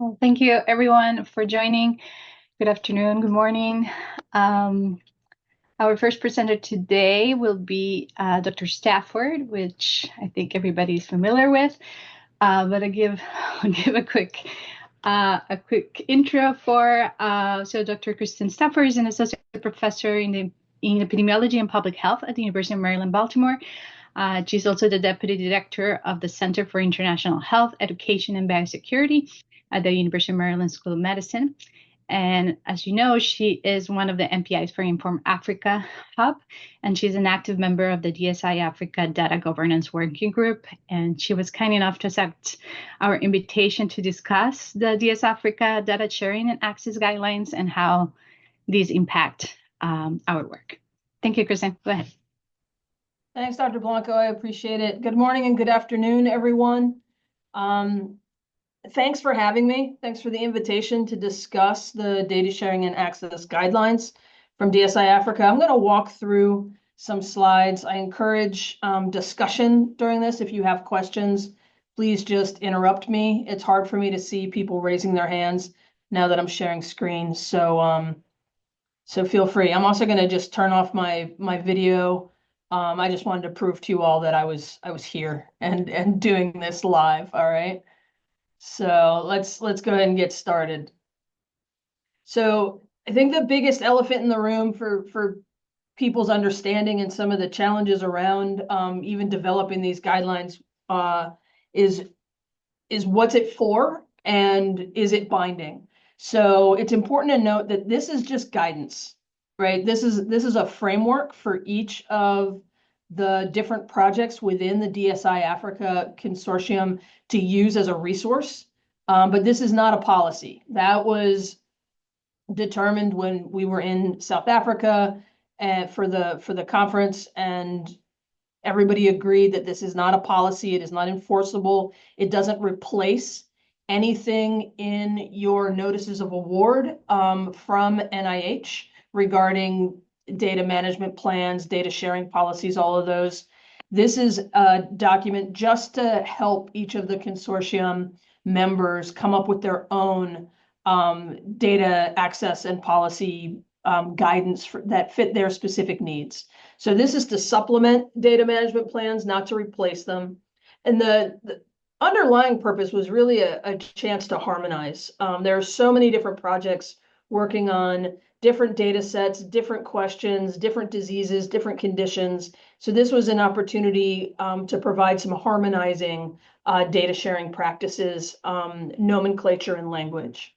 Well, thank you everyone for joining. Good afternoon, good morning. Our first presenter today will be Dr. Stafford, which I think everybody's familiar with. But I'll give a quick intro for. So Dr. Kristen Stafford is an associate professor in epidemiology and public health at the University of Maryland, Baltimore. She's also the deputy director of the Center for International Health, Education, and Biosecurity at the University of Maryland School of Medicine. And as you know, she is one of the MPIs for Inform Africa Hub, and she's an active member of the DSI Africa Data Governance Working Group. And she was kind enough to accept our invitation to discuss the DS Africa data sharing and access guidelines and how these impact our work. Thank you, Kristen. Go ahead. Thanks, Dr. Blanco. I appreciate it. Good morning and good afternoon, everyone. Thanks for having me. Thanks for the invitation to discuss the data sharing and access guidelines from DSI Africa. I'm going to walk through some slides. I encourage discussion during this. If you have questions, please just interrupt me. It's hard for me to see people raising their hands now that I'm sharing screen. So feel free. I'm also going to just turn off my video. I just wanted to prove to you all that I was here and doing this live. All right. So let's go ahead and get started. So I think the biggest elephant in the room for people's understanding and some of the challenges around even developing these guidelines is what's it for and is it binding? So it's important to note that this is just guidance, right? This is a framework for each of the different projects within the DSI Africa consortium to use as a resource. But this is not a policy. That was determined when we were in South Africa for the conference, and everybody agreed that this is not a policy. It is not enforceable. It doesn't replace anything in your notices of award from NIH regarding data management plans, data sharing policies, all of those. This is a document just to help each of the consortium members come up with their own data access and policy guidance that fit their specific needs. So this is to supplement data management plans, not to replace them. And the underlying purpose was really a chance to harmonize. There are so many different projects working on different data sets, different questions, different diseases, different conditions. So this was an opportunity to provide some harmonizing data sharing practices, nomenclature, and language.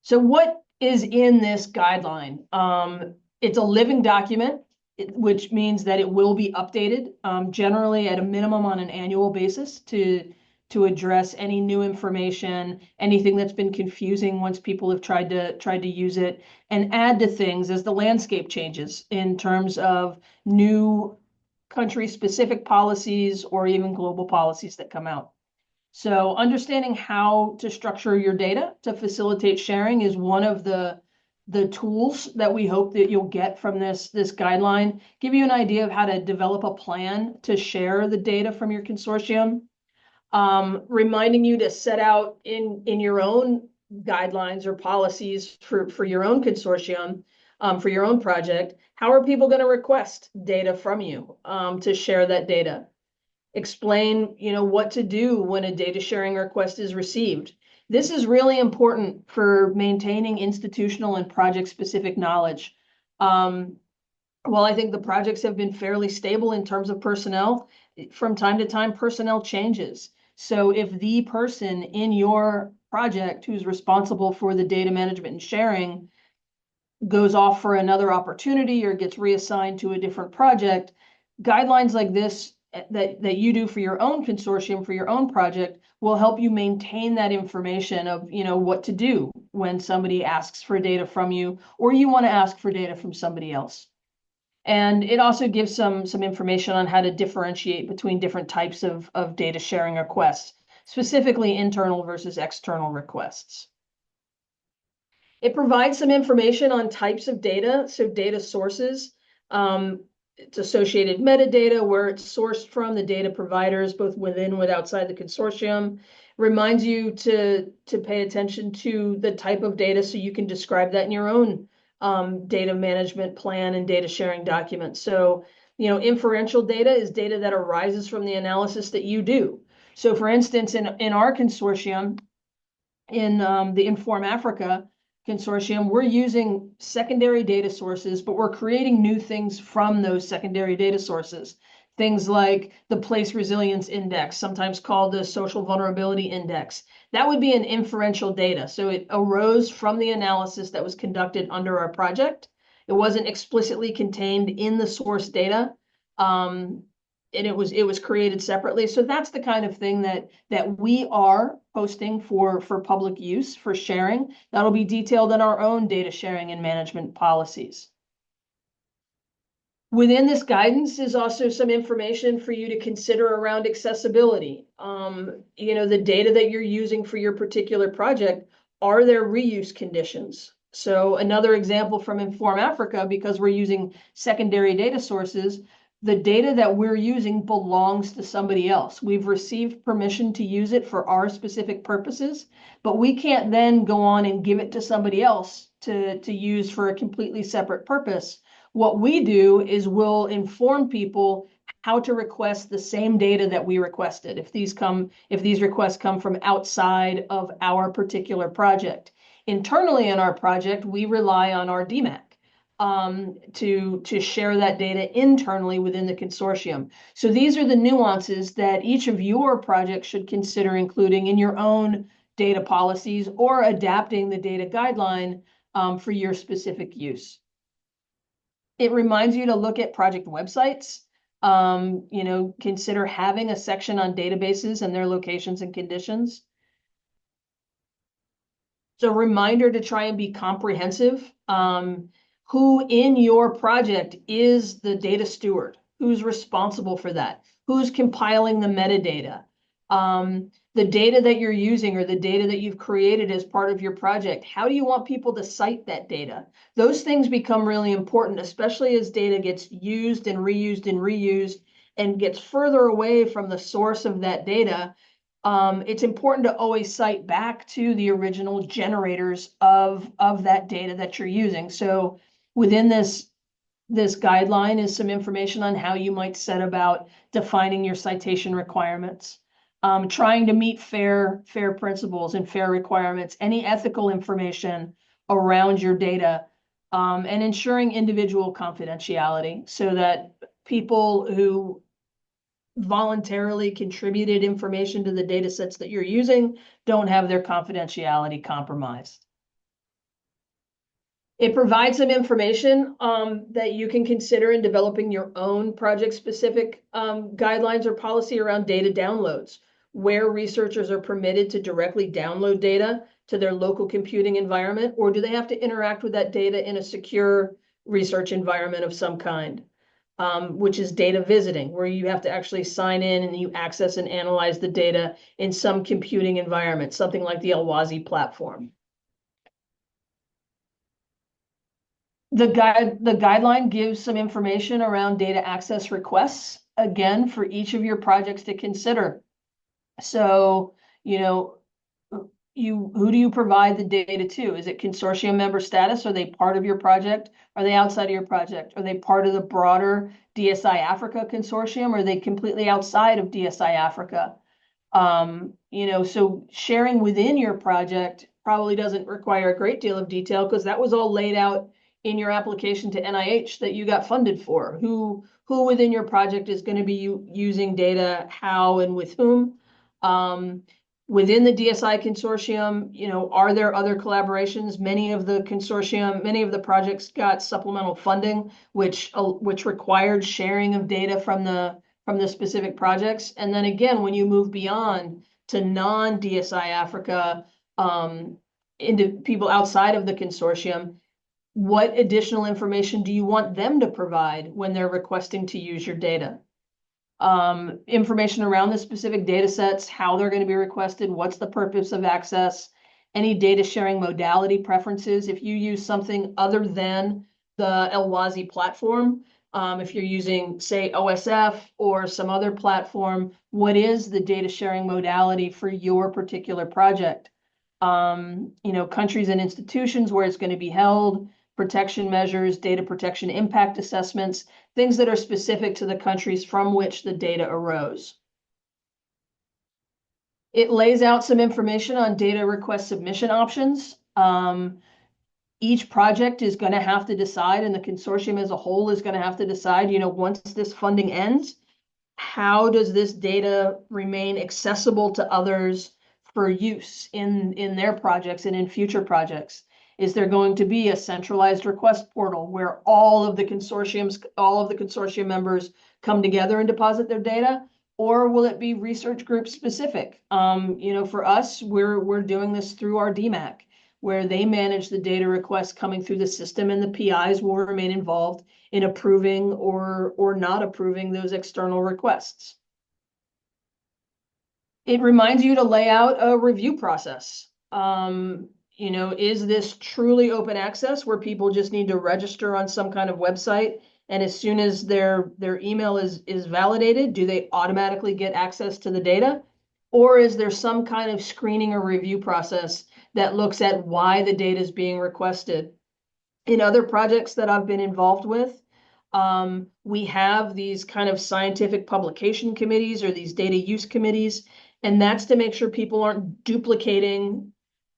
So what is in this guideline? It's a living document, which means that it will be updated, generally at a minimum on an annual basis to address any new information, anything that's been confusing once people have tried to use it, and add to things as the landscape changes in terms of new country-specific policies or even global policies that come out. So understanding how to structure your data to facilitate sharing is one of the tools that we hope that you'll get from this guideline. Give you an idea of how to develop a plan to share the data from your consortium. Reminding you to set out in your own guidelines or policies for your own consortium, for your own project. How are people going to request data from you to share that data? Explain, what to do when a data sharing request is received. This is really important for maintaining institutional and project-specific knowledge. While I think the projects have been fairly stable in terms of personnel, from time to time, personnel changes. So if the person in your project who's responsible for the data management and sharing goes off for another opportunity or gets reassigned to a different project, guidelines like this that you do for your own consortium, for your own project, will help you maintain that information of, what to do when somebody asks for data from you or you want to ask for data from somebody else. And it also gives some information on how to differentiate between different types of data sharing requests, specifically internal versus external requests. It provides some information on types of data, so data sources. its associated metadata, where it's sourced from, the data providers, both within and outside the consortium. Reminds you to pay attention to the type of data so you can describe that in your own data management plan and data sharing documents. So, inferential data is data that arises from the analysis that you do. So for instance, in our consortium, in the Inform Africa consortium, we're using secondary data sources, but we're creating new things from those secondary data sources. Things like the Place Resilience Index, sometimes called the Social Vulnerability Index. That would be an inferential data. So it arose from the analysis that was conducted under our project. It wasn't explicitly contained in the source data. And it was created separately. So that's the kind of thing that we are posting for public use, for sharing. That'll be detailed in our own data sharing and management policies. Within this guidance is also some information for you to consider around accessibility. The data that you're using for your particular project, are there reuse conditions? So another example from Inform Africa, because we're using secondary data sources, the data that we're using belongs to somebody else. We've received permission to use it for our specific purposes, but we can't then go on and give it to somebody else to use for a completely separate purpose. What we do is we'll inform people how to request the same data that we requested if these requests come from outside of our particular project. Internally in our project, we rely on our DMAC to share that data internally within the consortium. So these are the nuances that each of your projects should consider including in your own data policies or adapting the data guideline for your specific use. It reminds you to look at project websites. Consider having a section on databases and their locations and conditions. So reminder to try and be comprehensive. Who in your project is the data steward? Who's responsible for that? Who's compiling the metadata? The data that you're using or the data that you've created as part of your project, how do you want people to cite that data? Those things become really important, especially as data gets used and reused and gets further away from the source of that data. It's important to always cite back to the original generators of that data that you're using. So within this guideline is some information on how you might set about defining your citation requirements, trying to meet fair principles and fair requirements, any ethical information around your data, and ensuring individual confidentiality so that people who voluntarily contributed information to the data sets that you're using don't have their confidentiality compromised. It provides some information that you can consider in developing your own project-specific guidelines or policy around data downloads, where researchers are permitted to directly download data to their local computing environment, or do they have to interact with that data in a secure research environment of some kind, which is data visiting, where you have to actually sign in and you access and analyze the data in some computing environment, something like the Alwazi platform. The guideline gives some information around data access requests, again, for each of your projects to consider. So, who do you provide the data to? Is it consortium member status? Are they part of your project? Are they outside of your project? Are they part of the broader DSI Africa consortium? Or are they completely outside of DSI Africa? So sharing within your project probably doesn't require a great deal of detail because that was all laid out in your application to NIH that you got funded for. Who within your project is going to be using data, how and with whom? Within the DSI consortium, are there other collaborations? Many of the projects got supplemental funding, which required sharing of data from the specific projects. And then again, when you move beyond to non-DSI Africa, into people outside of the consortium, what additional information do you want them to provide when they're requesting to use your data? Information around the specific data sets, how they're going to be requested, what's the purpose of access, any data sharing modality preferences. If you use something other than the Alwazi platform, If you're using, say, OSF or some other platform, what is the data sharing modality for your particular project? Countries and institutions where it's going to be held, protection measures, data protection impact assessments, things that are specific to the countries from which the data arose. It lays out some information on data request submission options. Each project is going to have to decide, and the consortium as a whole is going to have to decide, once this funding ends, how does this data remain accessible to others for use in their projects and in future projects? Is there going to be a centralized request portal where all of the consortium members come together and deposit their data? Or will it be research group specific? For us, we're doing this through our DMAC, where they manage the data requests coming through the system, and the PIs will remain involved in approving or not approving those external requests. It reminds you to lay out a review process. Is this truly open access where people just need to register on some kind of website, and as soon as their email is validated, do they automatically get access to the data? Or is there some kind of screening or review process that looks at why the data is being requested? In other projects that I've been involved with, we have these kind of scientific publication committees or these data use committees, and that's to make sure people aren't duplicating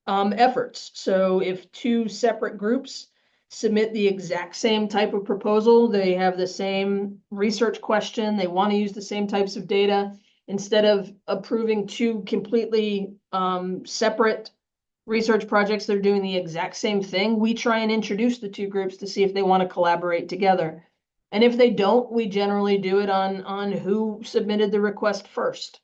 efforts. So if two separate groups submit the exact same type of proposal, they have the same research question, they want to use the same types of data, instead of approving two completely separate research projects that are doing the exact same thing, we try and introduce the two groups to see if they want to collaborate together. And if they don't, we generally do it on who submitted the request first.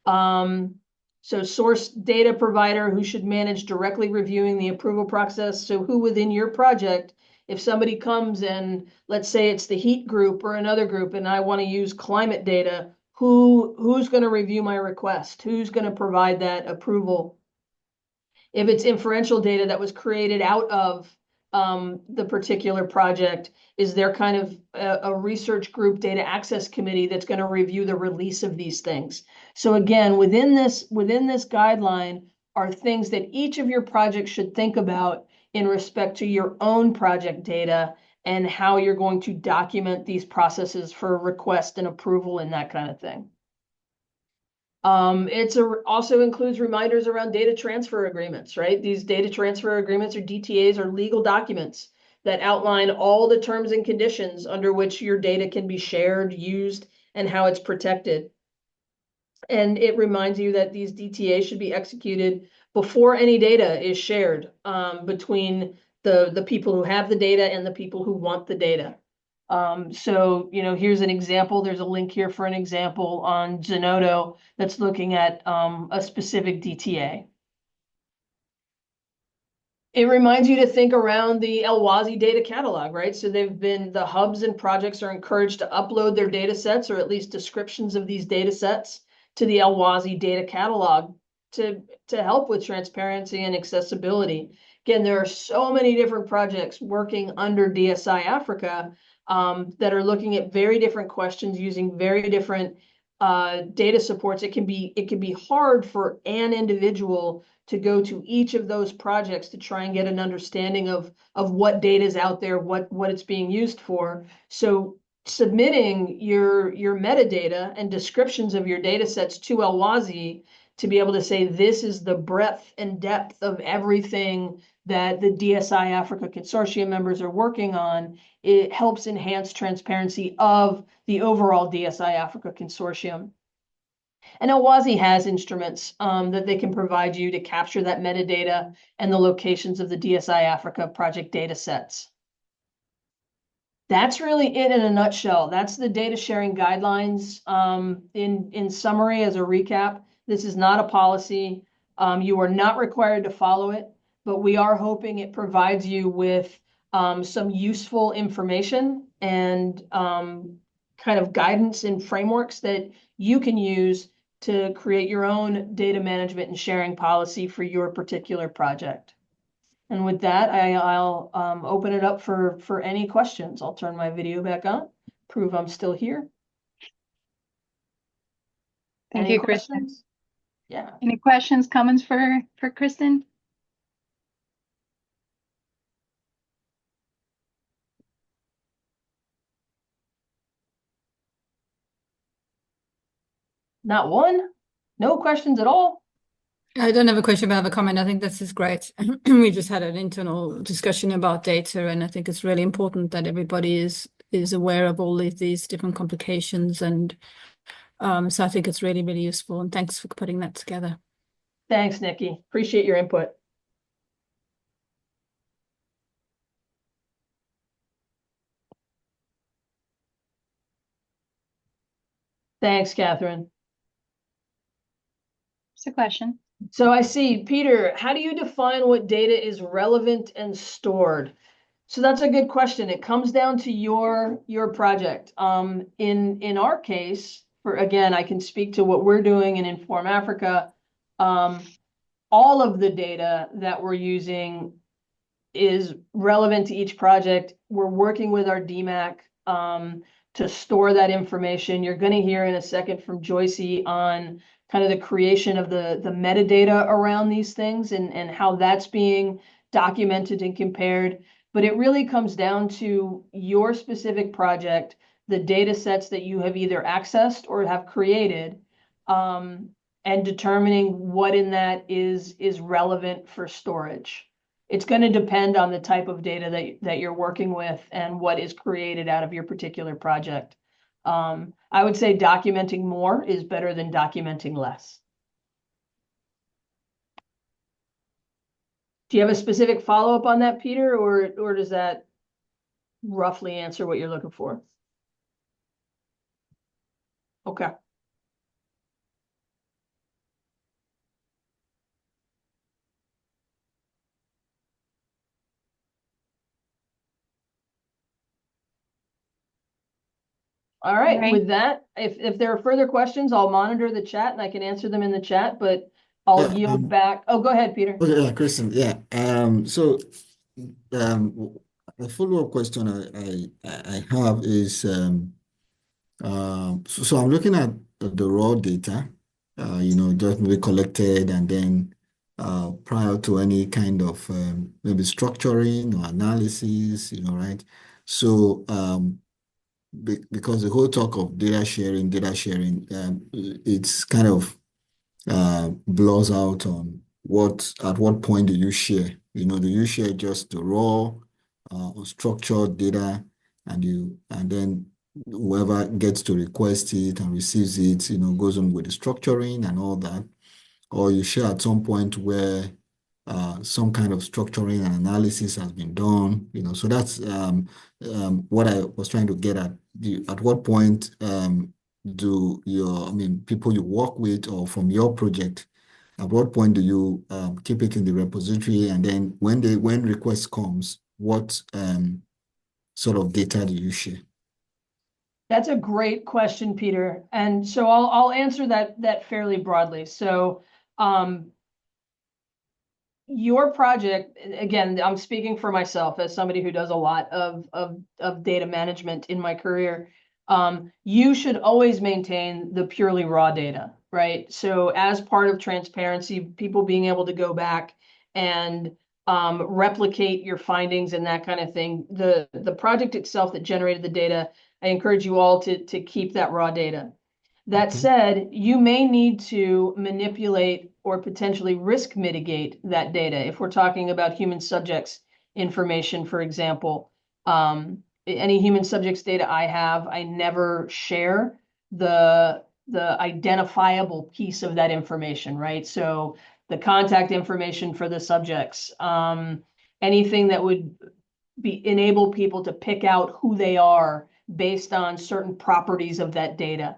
So source data provider who should manage directly reviewing the approval process. So who within your project, if somebody comes and let's say it's the heat group or another group, and I want to use climate data, who's going to review my request? Who's going to provide that approval? If it's inferential data that was created out of the particular project, is there kind of a research group data access committee that's going to review the release of these things? So again, within this guideline are things that each of your projects should think about in respect to your own project data and how you're going to document these processes for request and approval and that kind of thing. It also includes reminders around data transfer agreements, right? These data transfer agreements or DTAs are legal documents that outline all the terms and conditions under which your data can be shared, used, and how it's protected. And it reminds you that these DTAs should be executed before any data is shared between the people who have the data and the people who want the data. So, here's an example. There's a link here for an example on Zenodo that's looking at a specific DTA. It reminds you to think around the LWASI data catalog, right? So the hubs and projects are encouraged to upload their data sets, or at least descriptions of these data sets, to the LWASI data catalog to help with transparency and accessibility. Again, there are so many different projects working under DSI Africa that are looking at very different questions using very different data supports. It can be hard for an individual to go to each of those projects to try and get an understanding of what data is out there, what it's being used for. So submitting your metadata and descriptions of your data sets to LWASI to be able to say this is the breadth and depth of everything that the DSI Africa Consortium members are working on, it helps enhance transparency of the overall DSI Africa Consortium. And LWASI has instruments that they can provide you to capture that metadata and the locations of the DSI Africa project data sets. That's really it in a nutshell. That's the data sharing guidelines. In summary, as a recap, this is not a policy. You are not required to follow it, but we are hoping it provides you with some useful information and kind of guidance and frameworks that you can use to create your own data management and sharing policy for your particular project. And with that, I'll open it up for any questions. I'll turn my video back on. prove I'm still here. Thank Any you, Kristen. questions? Yeah. Any questions, comments for Kristen? Not one? No questions at all? I don't have a question, but I have a comment. I think this is great. We just had an internal discussion about data, and I think it's really important that everybody is aware of all of these different complications. And so I think it's really, really useful. And thanks for putting that together. Thanks, Nikki. Appreciate your input. Thanks, Catherine. It's a question. So I see, Peter, how do you define what data is relevant and stored? So that's a good question. It comes down to your project. In our case, for again, I can speak to what we're doing in Inform Africa. All of the data that we're using is relevant to each project. We're working with our DMAC to store that information. You're going to hear in a second from Joycey on kind of the creation of the metadata around these things and how that's being documented and compared. But it really comes down to your specific project, the data sets that you have either accessed or have created, and determining what in that is relevant for storage. It's going to depend on the type of data that you're working with and what is created out of your particular project. I would say documenting more is better than documenting less. Do you have a specific follow-up on that, Peter, or does that roughly answer what you're looking for? Okay. All right. With that, if there are further questions, I'll monitor the chat and I can answer them in the chat, but I'll yield back. Oh, go ahead, Peter. Okay, yeah, Kristen, yeah. So a follow-up question I have is so I'm looking at the raw data, just maybe collected and then prior to any kind of maybe structuring or analysis, right? So because the whole talk of data sharing, it's kind of blurs out on at what point do you share? Do you share just the raw unstructured data and then whoever gets to request it and receives it, goes on with the structuring and all that, or you share at some point where some kind of structuring and analysis has been done, so that's what I was trying to get at. At what point do people you work with or from your project, at what point do you keep it in the repository, and then when request comes, what sort of data do you share? That's a great question, Peter. And so I'll answer that fairly broadly. So your project, again, I'm speaking for myself as somebody who does a lot of data management in my career. You should always maintain the purely raw data, right? So as part of transparency, people being able to go back and replicate your findings and that kind of thing. The project itself that generated the data, I encourage you all to keep that raw data. That said, you may need to manipulate or potentially risk mitigate that data. If we're talking about human subjects information, for example, any human subjects data I have, I never share the identifiable piece of that information, right? So the contact information for the subjects, anything that would enable people to pick out who they are based on certain properties of that data.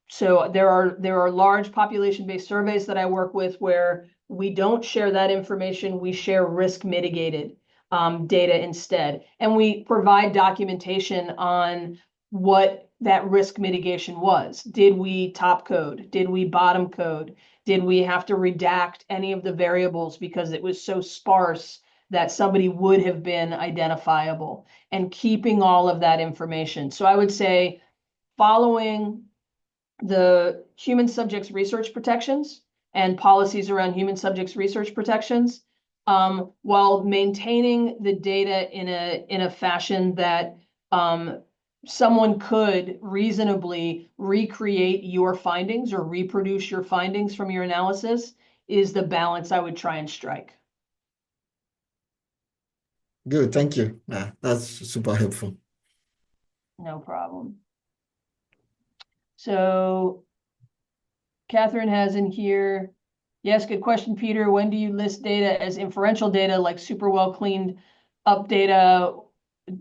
So there are large population-based surveys that I work with where we don't share that information. We share risk mitigated data instead. And we provide documentation on what that risk mitigation was. Did we top code? Did we bottom code? Did we have to redact any of the variables because it was so sparse that somebody would have been identifiable, and keeping all of that information. So I would say following the human subjects research protections and policies around human subjects research protections, while maintaining the data in a fashion that someone could reasonably recreate your findings or reproduce your findings from your analysis, is the balance I would try and strike. Good, thank you. That's super helpful. No problem. So Catherine has in here, yes, good question, Peter. When do you list data as inferential data, like super well cleaned up data,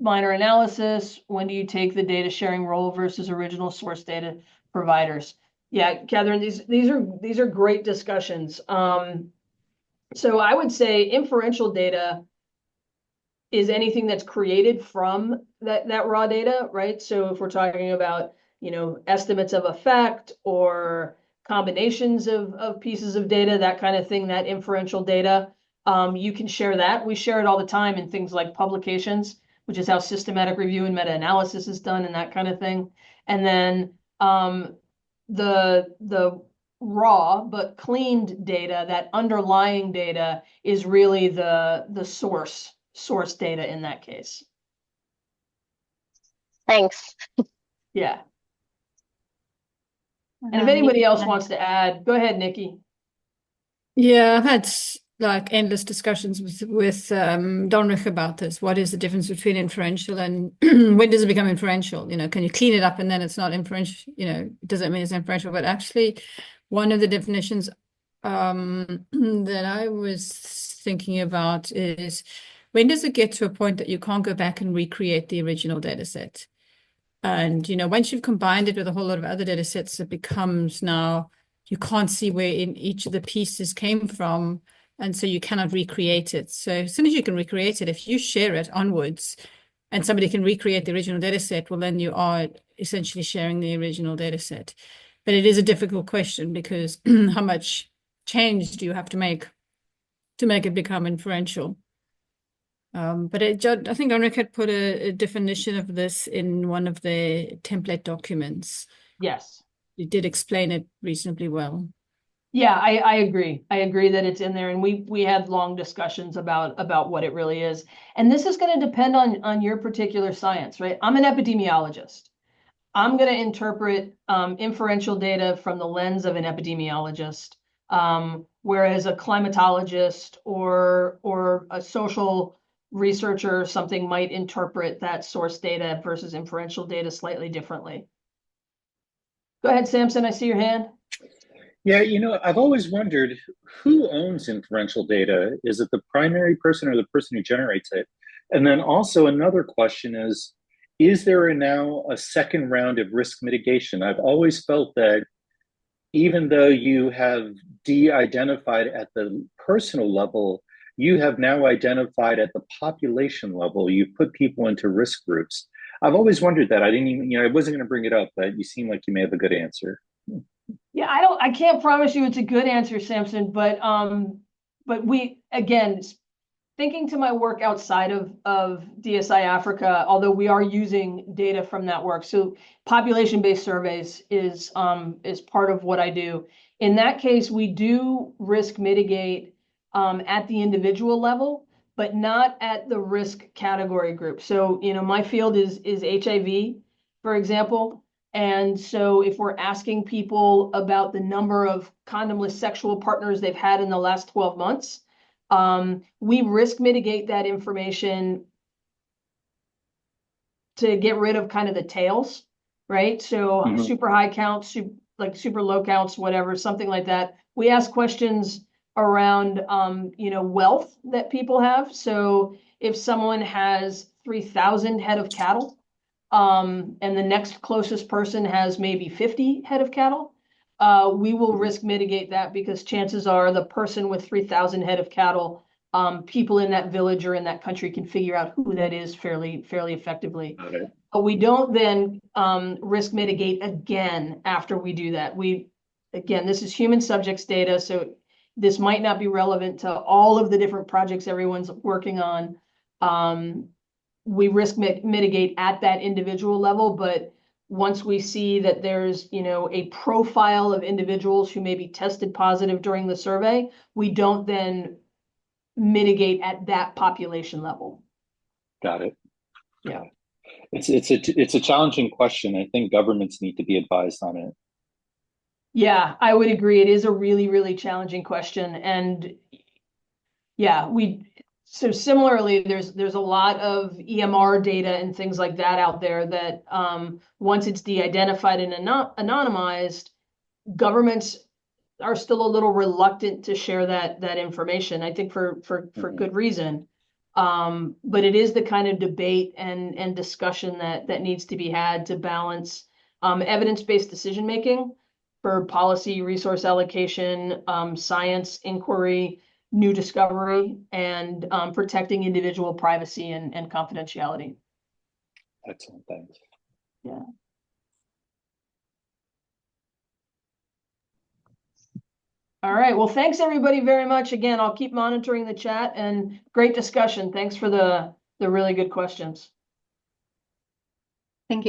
minor analysis? When do you take the data sharing role versus original source data providers? Yeah, Catherine, these are great discussions. So I would say inferential data is anything that's created from that raw data, right? So if we're talking about, estimates of effect or combinations of pieces of data, that kind of thing, that inferential data, you can share that. We share it all the time in things like publications, which is how systematic review and meta-analysis is done and that kind of thing. And then the raw but cleaned data, that underlying data, is really the source data in that case. Thanks. Yeah. And if anybody else wants to add, go ahead, Nikki. Yeah, I've had like endless discussions with Donrich about this. What is the difference between inferential and when does it become inferential? Can you clean it up and then it's not inferential? Does that mean it's inferential? But actually, one of the definitions that I was thinking about is, when does it get to a point that you can't go back and recreate the original data set? And, once you've combined it with a whole lot of other data sets, it becomes now you can't see where in each of the pieces came from. And so you cannot recreate it. So as soon as you can recreate it, if you share it onwards and somebody can recreate the original data set, well, then you are essentially sharing the original data set. But it is a difficult question because how much change do you have to make it become inferential? But I think Enrique had put a definition of this in one of the template documents. Yes. You did explain it reasonably well. Yeah, I agree. I agree that it's in there, and we had long discussions about what it really is. And this is going to depend on your particular science, right? I'm an epidemiologist. I'm going to interpret inferential data from the lens of an epidemiologist, whereas a climatologist or a social researcher or something might interpret that source data versus inferential data slightly differently. Go ahead, Samson, I see your hand. Yeah, I've always wondered, who owns inferential data? Is it the primary person or the person who generates it? And then also another question is there now a second round of risk mitigation? I've always felt that even though you have de-identified at the personal level, you have now identified at the population level. You put people into risk groups. I've always wondered that. I didn't even, I wasn't going to bring it up, but you seem like you may have a good answer. Yeah, I can't promise you it's a good answer, Samson, but we, again, thinking to my work outside of DSI Africa, although we are using data from that work. So population-based surveys is part of what I do. In that case, we do risk mitigate at the individual level, but not at the risk category group. So, my field is HIV, for example. And so if we're asking people about the number of condomless sexual partners they've had in the last 12 months, we risk mitigate that information to get rid of kind of the tails, right? So super high counts, super low counts, whatever, something like that. We ask questions around, wealth that people have. So if someone has 3,000 head of cattle, and the next closest person has maybe 50 head of cattle, we will risk mitigate that, because chances are the person with 3,000 head of cattle, people in that village or in that country can figure out who that is fairly effectively. Okay. But we don't then risk mitigate again after we do that. Again, this is human subjects data, so this might not be relevant to all of the different projects everyone's working on. We risk mitigate at that individual level, but once we see that there's, you know, a profile of individuals who may be tested positive during the survey, we don't then mitigate at that population level. Got it. Yeah. It's a challenging question. I think governments need to be advised on it. Yeah, I would agree. It is a really, really challenging question. And yeah, so similarly, there's a lot of EMR data and things like that out there that once it's de-identified and anonymized, governments are still a little reluctant to share that information. I think for good reason. But it is the kind of debate and discussion that needs to be had to balance evidence-based decision making for policy, resource allocation, science inquiry, new discovery, and protecting individual privacy and confidentiality. Excellent, thanks. Yeah. All right, well, thanks everybody very much. Again, I'll keep monitoring the chat, and great discussion. Thanks for the really good questions. Thank you.